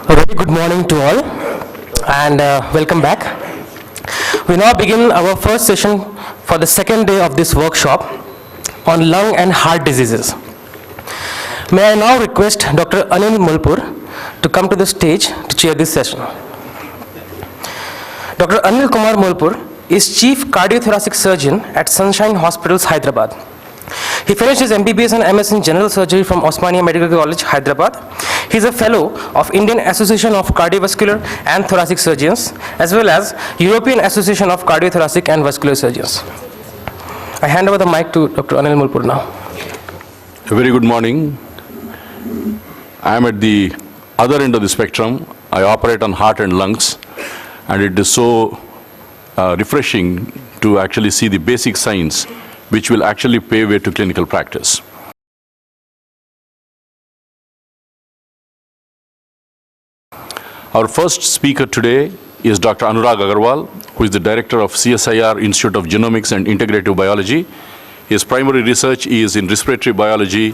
A very good morning to all and welcome back. We now begin our first session for the second day of this workshop on lung and heart diseases. May I now request Dr. Anil Mulpur to come to the stage to chair this session. Dr. Anil Kumar Mulpur is Chief Cardiothoracic Surgeon at Sunshine Hospitals, Hyderabad. He finished his MBBS and MS in General Surgery from Osmania Medical College, Hyderabad. He is a fellow of Indian Association of Cardiovascular and Thoracic Surgeons, as well as European Association of Cardiothoracic and Vascular Surgeons. I hand over the mic to Dr. Anil Mulpur now. A very good morning. I am at the other end of the spectrum. I operate on heart and lungs, and it is so refreshing to actually see the basic science which will actually pave way to clinical practice. Our first speaker today is Dr. Anurag Agrawal, who is the director of CSIR Institute of Genomics and Integrative Biology. His primary research is in respiratory biology,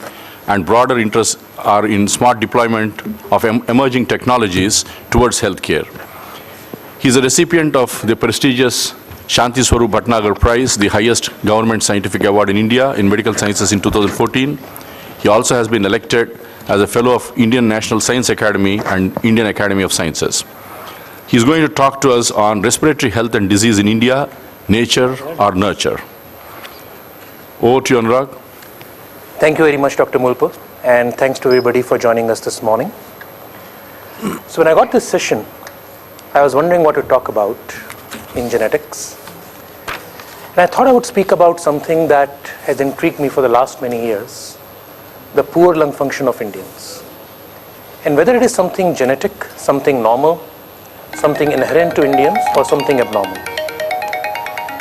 and broader interests are in smart deployment of emerging technologies towards healthcare. He is a recipient of the prestigious Shanti Swarup Bhatnagar Prize, the highest government scientific award in India in medical sciences in 2014. He also has been elected as a fellow of Indian National Science Academy and Indian Academy of Sciences. He is going to talk to us on respiratory health and disease in India, nature or nurture. Over to you, Anurag. Thank you very much, Dr. Mulpur, and thanks to everybody for joining us this morning. So when I got this session, I was wondering what to talk about in genetics. And I thought I would speak about something that has intrigued me for the last many years, the poor lung function of Indians. And whether it is something genetic, something normal, something inherent to Indians, or something abnormal.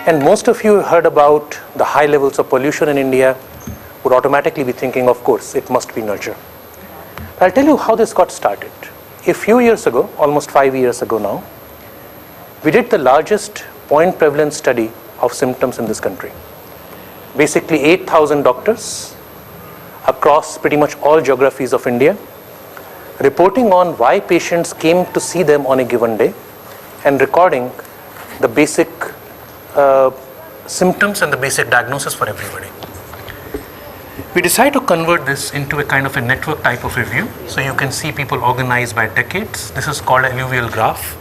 And most of you heard about the high levels of pollution in India would automatically be thinking, of course, it must be nurture. But I'll tell you how this got started. A few years ago, almost 5 years ago now, we did the largest point prevalence study of symptoms in this country. Basically 8,000 doctors across pretty much all geographies of India, reporting on why patients came to see them on a given day and recording the basic symptoms and the basic diagnosis for everybody. We decided to convert this into a kind of a network type of review, so you can see people organized by decades. This is called an alluvial graph.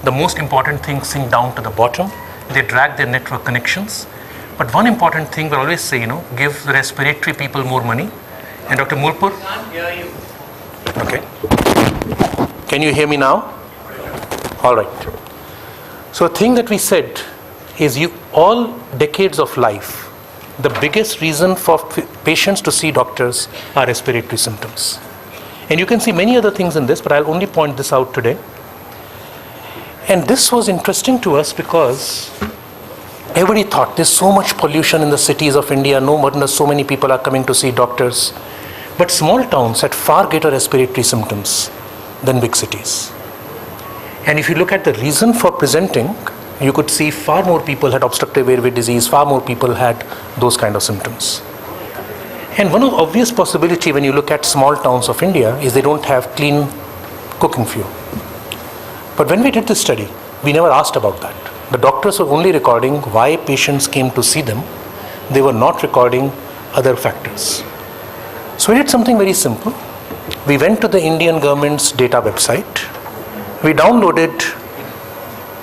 The most important thing sink down to the bottom. They drag their network connections. But one important thing we always say, give the respiratory people more money. And Dr. Mulpur? Can't hear you. Okay. Can you hear me now? All right. So a thing that we said is all decades of life, the biggest reason for patients to see doctors are respiratory symptoms. And you can see many other things in this, but I'll only point this out today. And this was interesting to us because everybody thought there's so much pollution in the cities of India, no wonder so many people are coming to see doctors. But small towns had far greater respiratory symptoms than big cities. And if you look at the reason for presenting, you could see far more people had obstructive airway disease, far more people had those kind of symptoms. And one of the obvious possibility when you look at small towns of India is they don't have clean cooking fuel. But when we did this study, we never asked about that. The doctors were only recording why patients came to see them. They were not recording other factors. So we did something very simple. We went to the Indian government's data website. We downloaded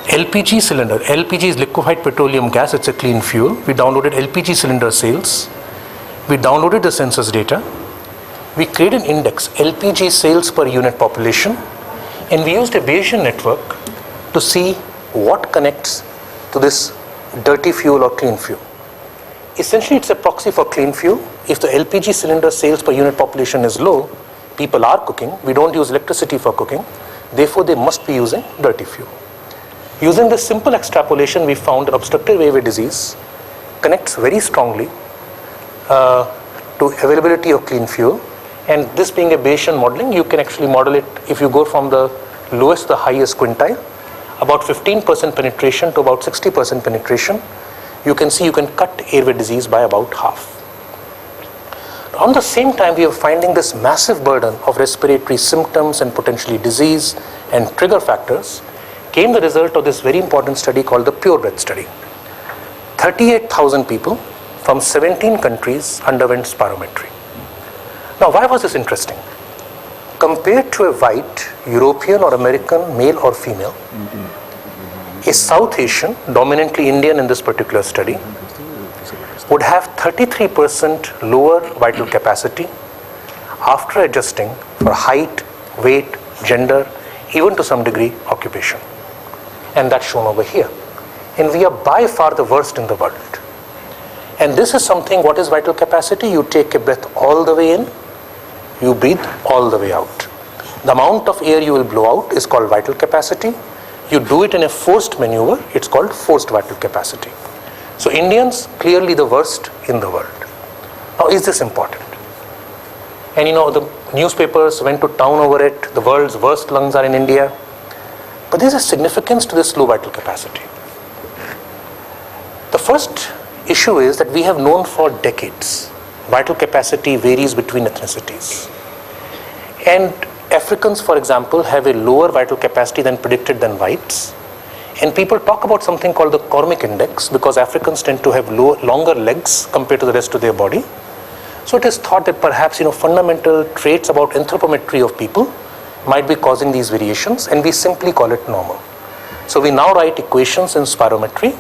LPG cylinder. LPG is liquefied petroleum gas. It's a clean fuel. We downloaded LPG cylinder sales. We downloaded the census data. We created an index, LPG sales per unit population. And we used a Bayesian network to see what connects to this dirty fuel or clean fuel. Essentially, it's a proxy for clean fuel. If the LPG cylinder sales per unit population is low, people are cooking. We don't use electricity for cooking. Therefore, they must be using dirty fuel. Using this simple extrapolation, we found that obstructive airway disease connects very strongly to availability of clean fuel. And this being a Bayesian modeling, you can actually model it if you go from the lowest to the highest quintile, about 15% penetration to about 60% penetration. You can see you can cut airway disease by about half. on the same time we are finding this massive burden of respiratory symptoms and potentially disease and trigger factors, came the result of this very important study called the Pure Breath study. 38,000 people from 17 countries underwent spirometry. Now, why was this interesting? Compared to a white European or American male or female, a South Asian, dominantly Indian in this particular study, would have 33% lower vital capacity after adjusting for height, weight, gender, even to some degree occupation. And that's shown over here. And we are by far the worst in the world. And this is something, what is vital capacity? You take a breath all the way in, you breathe all the way out. The amount of air you will blow out is called vital capacity. You do it in a forced maneuver, it's called forced vital capacity. So Indians, clearly the worst in the world. Now, is this important? And the newspapers went to town over it, the world's worst lungs are in India. But there's a significance to this low vital capacity. The first issue is that we have known for decades vital capacity varies between ethnicities. And Africans, for example, have a lower vital capacity than predicted than whites. And people talk about something called the Cormick index because Africans tend to have longer legs compared to the rest of their body. So it is thought that perhaps fundamental traits about anthropometry of people might be causing these variations, and we simply call it normal. So we now write equations in spirometry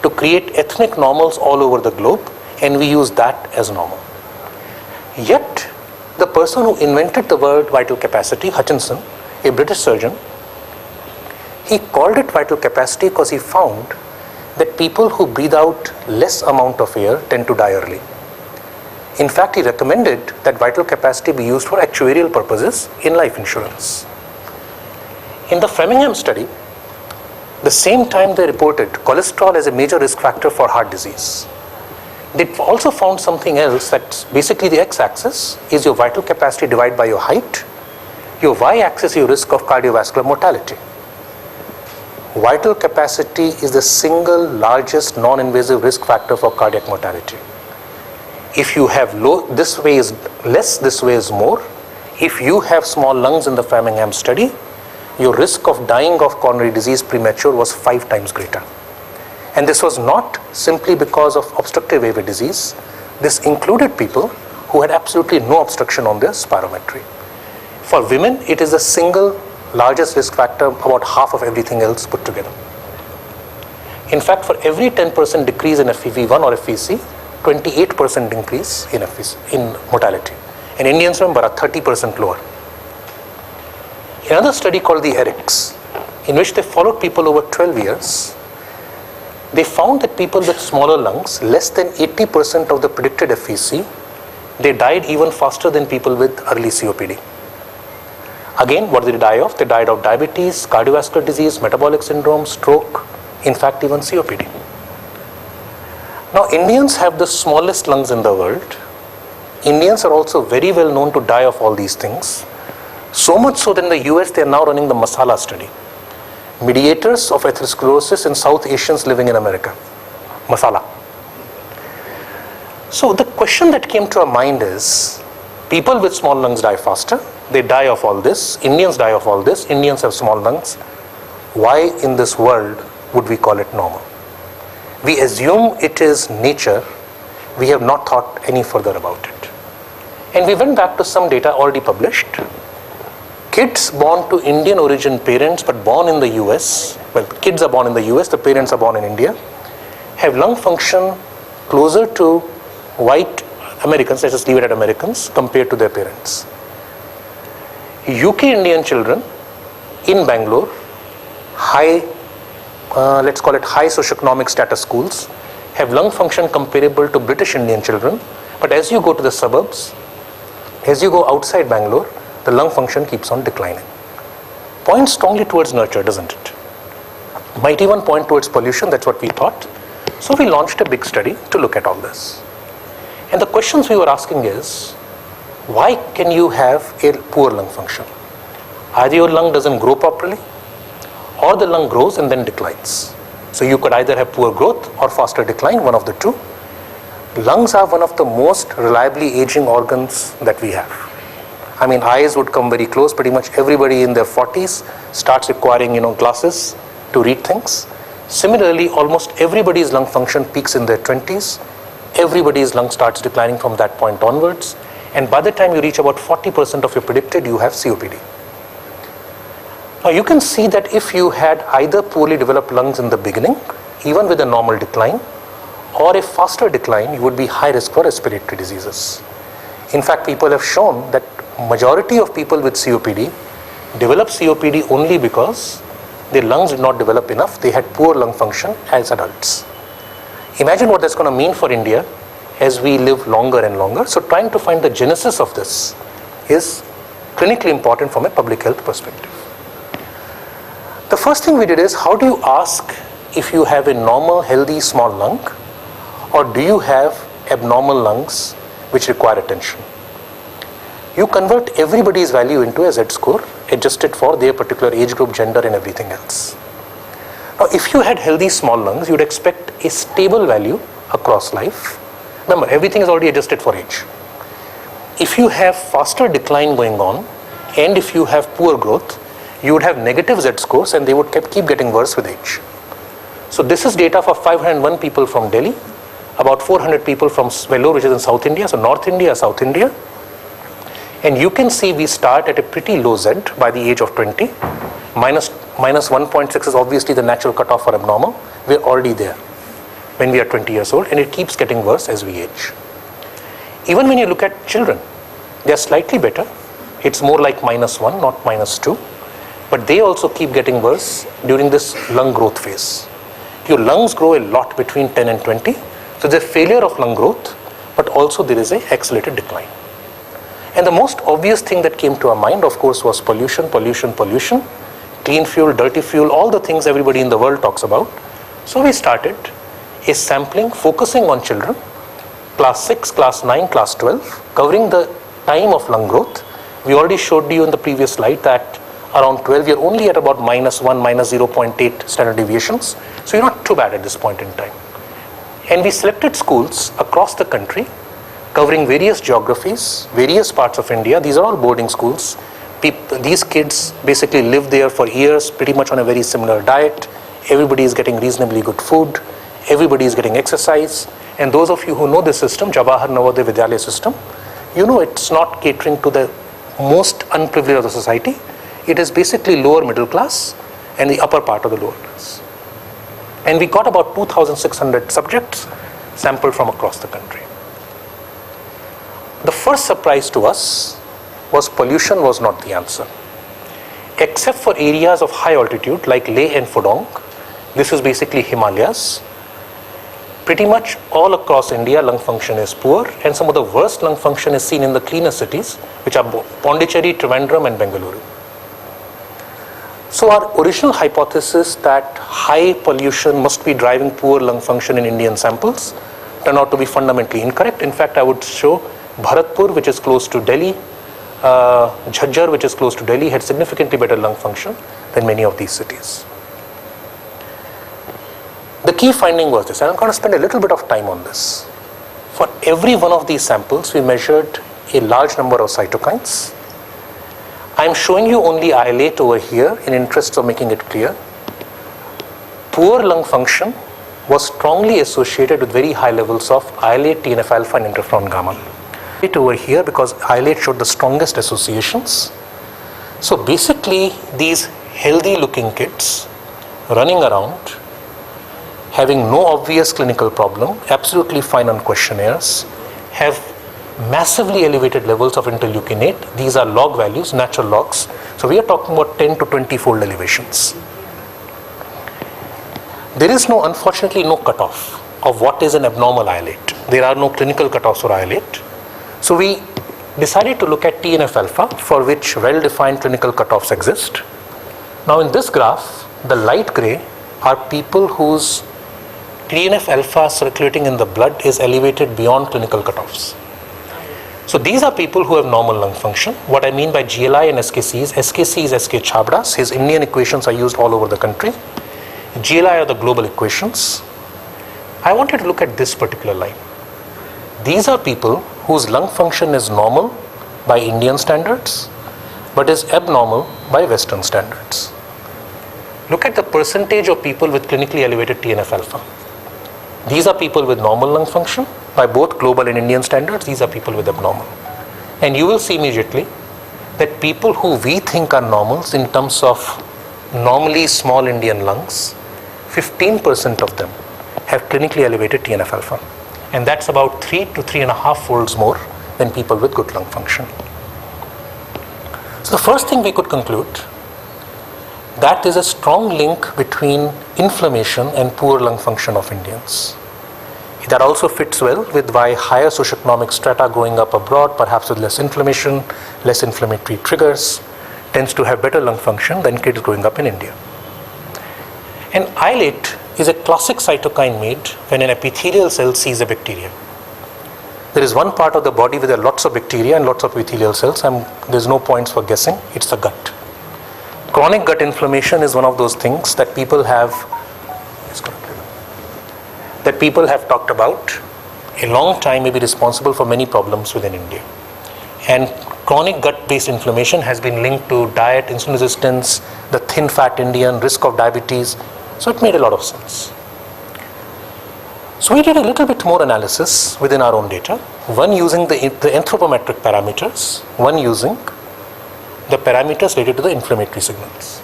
to create ethnic normals all over the globe, and we use that as normal. Yet, the person who invented the word vital capacity, Hutchinson, a British surgeon, he called it vital capacity because he found that people who breathe out less amount of air tend to die early. In fact, he recommended that vital capacity be used for actuarial purposes in life insurance. In the Framingham study, the same time they reported cholesterol as a major risk factor for heart disease. They also found something else, that's basically the x-axis is your vital capacity divided by your height. Your y-axis is your risk of cardiovascular mortality. Vital capacity is the single largest non-invasive risk factor for cardiac mortality. If you have low, this way is less, this way is more. If you have small lungs in the Framingham study, your risk of dying of coronary disease premature was 5 times greater. And this was not simply because of obstructive airway disease. This included people who had absolutely no obstruction on their spirometry. For women, it is the single largest risk factor, about half of everything else put together. In fact, for every 10% decrease in FEV1 or FVC, 28% increase in FVC, in mortality. And Indians, remember, are 30% lower. Another study called the ERICS, in which they followed people over 12 years, they found that people with smaller lungs, less than 80% of the predicted FVC, they died even faster than people with early COPD. Again, what did they die of? They died of diabetes, cardiovascular disease, metabolic syndrome, stroke, in fact even COPD. Now, Indians have the smallest lungs in the world. Indians are also very well known to die of all these things. So much so that in the US, they are now running the masala study. Mediators of atherosclerosis in South Asians living in America. Masala. So the question that came to our mind is, people with small lungs die faster. They die of all this. Indians die of all this. Indians have small lungs. Why in this world would we call it normal? We assume it is nature. We have not thought any further about it. And we went back to some data already published. Kids born to Indian origin parents but born in the US, well, kids are born in the US, the parents are born in India, have lung function closer to white Americans, let's just leave it at Americans, compared to their parents. UK Indian children in Bangalore, let's call it high socioeconomic status schools, have lung function comparable to British Indian children, but as you go to the suburbs, as you go outside Bangalore, the lung function keeps on declining. Points strongly towards nurture, doesn't it? Might even point towards pollution, that's what we thought. So we launched a big study to look at all this. And the questions we were asking is, why can you have a poor lung function? Either your lung doesn't grow properly, or the lung grows and then declines. So you could either have poor growth or faster decline, one of the two. Lungs are one of the most reliably aging organs that we have. I mean, eyes would come very close. Pretty much everybody in their 40s starts requiring, glasses to read things. Similarly, almost everybody's lung function peaks in their 20s. Everybody's lung starts declining from that point onwards. And by the time you reach about 40% of your predicted, you have COPD. Now, you can see that if you had either poorly developed lungs in the beginning, even with a normal decline, or a faster decline, you would be high risk for respiratory diseases. In fact, people have shown that majority of people with COPD develop COPD only because their lungs did not develop enough. They had poor lung function as adults. Imagine what that's going to mean for India as we live longer and longer. So trying to find the genesis of this is clinically important from a public health perspective. The first thing we did is, how do you ask if you have a normal, healthy, small lung, or do you have abnormal lungs which require attention? You convert everybody's value into a Z-score, adjusted for their particular age group, gender, and everything else. Now, if you had healthy small lungs, you'd expect a stable value across life. Remember, everything is already adjusted for age. If you have faster decline going on, and if you have poor growth, you would have negative Z-scores, and they would keep getting worse with age. So this is data for 501 people from Delhi, about 400 people from Vellore, which is in South India, so North India, South India. And you can see we start at a pretty low Z by the age of 20. Minus 1.6 is obviously the natural cutoff for abnormal. We're already there when we are 20 years old, and it keeps getting worse as we age. Even when you look at children, they're slightly better. It's more like -1, not -2. But they also keep getting worse during this lung growth phase. Your lungs grow a lot between 10 and 20. So there's a failure of lung growth, but also there is an accelerated decline. And the most obvious thing that came to our mind, of course, was pollution. Clean fuel, dirty fuel, all the things everybody in the world talks about. So we started a sampling focusing on children, class 6, class 9, class 12, covering the time of lung growth. We already showed you in the previous slide that around 12, you're only at about -1, -0.8 standard deviations. So you're not too bad at this point in time. And we selected schools across the country, covering various geographies, various parts of India. These are all boarding schools. These kids basically live there for years, pretty much on a very similar diet. Everybody is getting reasonably good food. Everybody is getting exercise. And those of you who know the system, Jawahar Navodaya Vidyalaya system, you know it's not catering to the most unprivileged of the society. It is basically lower middle class and the upper part of the lower class. And we got about 2,600 subjects sampled from across the country. The first surprise to us was pollution was not the answer. Except for areas of high altitude like Leh and Phodong, this is basically Himalayas, pretty much all across India lung function is poor, and some of the worst lung function is seen in the cleaner cities, which are Pondicherry, Trivandrum and Bengaluru. So our original hypothesis that high pollution must be driving poor lung function in Indian samples turned out to be fundamentally incorrect. In fact, I would show Bharatpur, which is close to Delhi, Jhajjar, which is close to Delhi, had significantly better lung function than many of these cities. The key finding was this, and I'm going to spend a little bit of time on this. For every one of these samples, we measured a large number of cytokines. I'm showing you only IL-8 over here in interest of making it clear. Poor lung function was strongly associated with very high levels of IL-8, TNF-alpha and interferon gamma. It over here because IL-8 showed the strongest associations. So basically these healthy looking kids running around, having no obvious clinical problem, absolutely fine on questionnaires, have massively elevated levels of interleukin-8. These are log values, natural logs. So we are talking about 10 to 20-fold elevations. There is unfortunately no cutoff of what is an abnormal IL-8. There are no clinical cutoffs for IL-8. So we decided to look at TNF-alpha, for which well-defined clinical cutoffs exist. Now in this graph, the light gray are people whose TNF-alpha circulating in the blood is elevated beyond clinical cutoffs. So these are people who have normal lung function. What I mean by GLI and SKC is SK Chabras. His Indian equations are used all over the country. GLI are the global equations. I wanted to look at this particular line. These are people whose lung function is normal by Indian standards, but is abnormal by Western standards. Look at the percentage of people with clinically elevated TNF-alpha. These are people with normal lung function by both global and Indian standards. These are people with abnormal. And you will see immediately that people who we think are normals in terms of normally small Indian lungs, 15% of them have clinically elevated TNF-alpha. And that's about 3 to 3.5 folds more than people with good lung function. So the first thing we could conclude, that is a strong link between inflammation and poor lung function of Indians. That also fits well with why higher socioeconomic strata growing up abroad, perhaps with less inflammation, less inflammatory triggers, tends to have better lung function than kids growing up in India. An islet is a classic cytokine made when an epithelial cell sees a bacteria. There is one part of the body where there are lots of bacteria and lots of epithelial cells, and there's no points for guessing, it's the gut. Chronic gut inflammation is one of those things that people have talked about a long time, may be responsible for many problems within India. And chronic gut-based inflammation has been linked to diet, insulin resistance, the thin fat Indian, risk of diabetes. So it made a lot of sense. So we did a little bit more analysis within our own data, one using the anthropometric parameters, one using the parameters related to the inflammatory signals.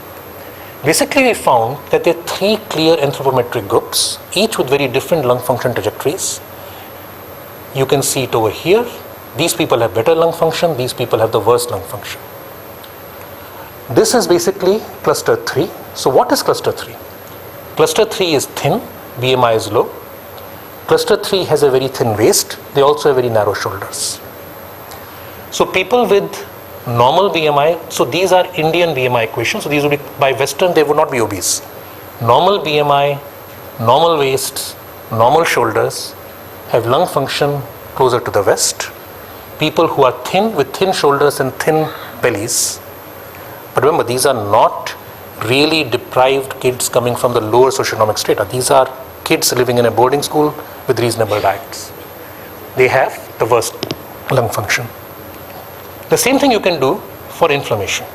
Basically, we found that there are 3 clear anthropometric groups, each with very different lung function trajectories. You can see it over here. These people have better lung function, these people have the worst lung function. This is basically cluster 3. So what is cluster 3? Cluster 3 is thin, BMI is low. Cluster 3 has a very thin waist, they also have very narrow shoulders. So people with normal BMI, so these are Indian BMI equations, so these would be, by Western they would not be obese. Normal BMI, normal waists, normal shoulders, have lung function closer to the West. People who are thin with thin shoulders and thin bellies, but remember these are not really deprived kids coming from the lower socioeconomic strata. These are kids living in a boarding school with reasonable diets. They have the worst lung function. The same thing you can do for inflammation.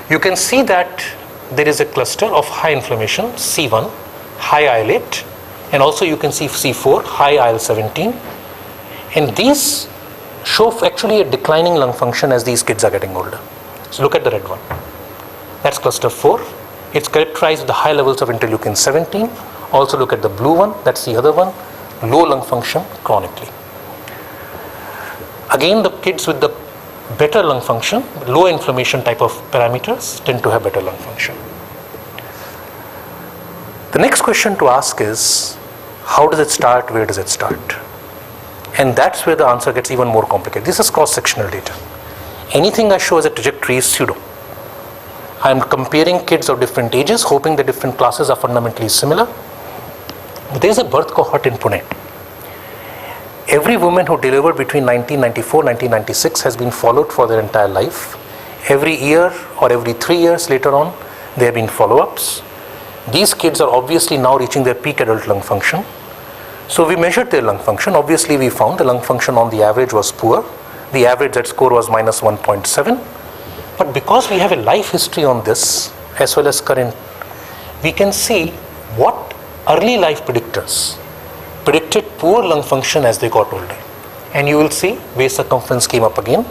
You can see that there is a cluster of high inflammation, C1, high IL-8, and also you can see C4, high IL-17. And these show actually a declining lung function as these kids are getting older. So look at the red one. That's cluster 4. It's characterized with the high levels of interleukin 17. Also look at the blue one, that's the other one, low lung function chronically. Again, the kids with the better lung function, low inflammation type of parameters tend to have better lung function. The next question to ask is, how does it start, where does it start? And that's where the answer gets even more complicated. This is cross-sectional data. Anything I show as a trajectory is pseudo. I'm comparing kids of different ages, hoping the different classes are fundamentally similar. But there's a birth cohort in Pune. Every woman who delivered between 1994 and 1996 has been followed for their entire life. Every year or every 3 years later on, there have been follow-ups. These kids are obviously now reaching their peak adult lung function. So we measured their lung function. Obviously, we found the lung function on the average was poor. The average Z score was minus 1.7. But because we have a life history on this, as well as current, we can see what early life predictors predicted poor lung function as they got older. And you will see waist circumference came up again.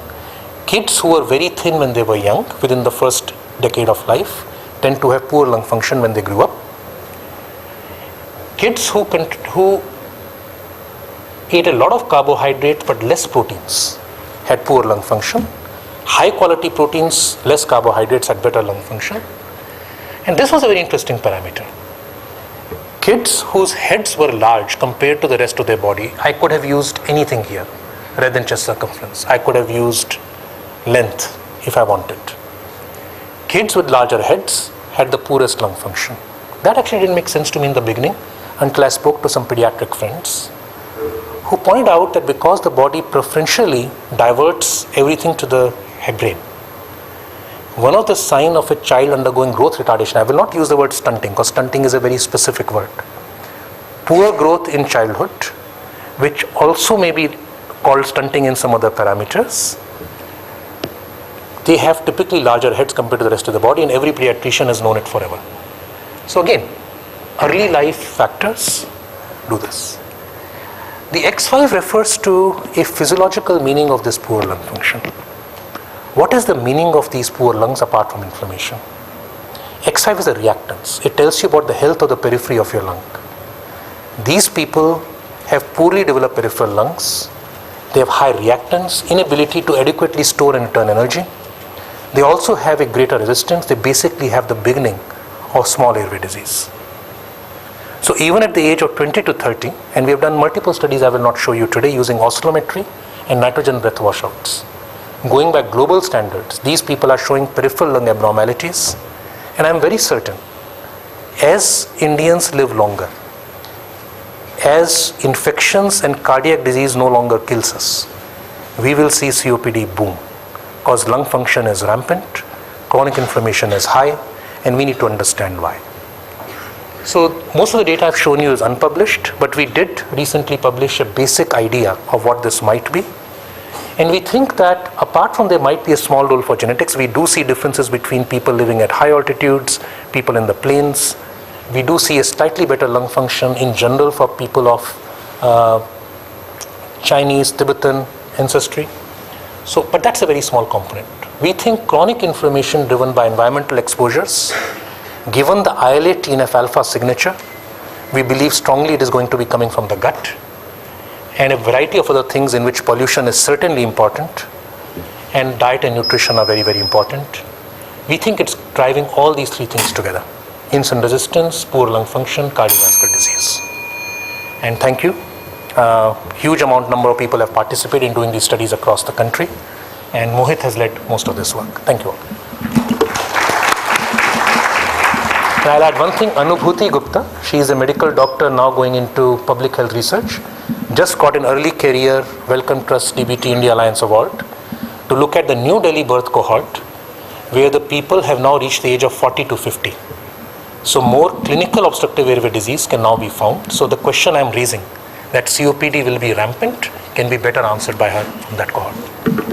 Kids who were very thin when they were young, within the first decade of life, tend to have poor lung function when they grew up. Kids who ate a lot of carbohydrates but less proteins had poor lung function. High quality proteins, less carbohydrates had better lung function. And this was a very interesting parameter. Kids whose heads were large compared to the rest of their body, I could have used anything here rather than chest circumference. I could have used length if I wanted. Kids with larger heads had the poorest lung function. That actually didn't make sense to me in the beginning until I spoke to some pediatric friends who point out that because the body preferentially diverts everything to the brain, one of the signs of a child undergoing growth retardation, I will not use the word stunting because stunting is a very specific word. Poor growth in childhood which also may be called stunting in some other parameters. They have typically larger heads compared to the rest of the body, and every pediatrician has known it forever. So again, early life factors do this. The X5 refers to a physiological meaning of this poor lung function. What is the meaning of these poor lungs apart from inflammation? X5 is a reactance. It tells you about the health of the periphery of your lung. These people have poorly developed peripheral lungs. They have high reactance, inability to adequately store and return energy. They also have a greater resistance. They basically have the beginning of small airway disease. So even at the age of 20 to 30, and we have done multiple studies I will not show you today using oscillometry and nitrogen breath washouts. Going by global standards, these people are showing peripheral lung abnormalities, and I am very certain as Indians live longer, as infections and cardiac disease no longer kills us, we will see COPD boom, because lung function is rampant, chronic inflammation is high, and we need to understand why. So most of the data I've shown you is unpublished, but we did recently publish a basic idea of what this might be. And we think that apart from there might be a small role for genetics, we do see differences between people living at high altitudes, people in the plains. We do see a slightly better lung function in general for people of Chinese, Tibetan ancestry. So, but that's a very small component. We think chronic inflammation driven by environmental exposures, given the IL-8 TNF alpha signature, we believe strongly it is going to be coming from the gut, and a variety of other things in which pollution is certainly important, and diet and nutrition are very, very important. We think it's driving all these three things together: insulin resistance, poor lung function, cardiovascular disease. And thank you. Huge number of people have participated in doing these studies across the country, and Mohit has led most of this work. Thank you all. And I'll add one thing. Anubhuti Gupta, she is a medical doctor now going into public health research, just got an early career Wellcome Trust DBT India Alliance Award to look at the New Delhi birth cohort, where the people have now reached the age of 40 to 50. So more clinical obstructive airway disease can now be found. So the question I'm raising, that COPD will be rampant, can be better answered by her from that cohort.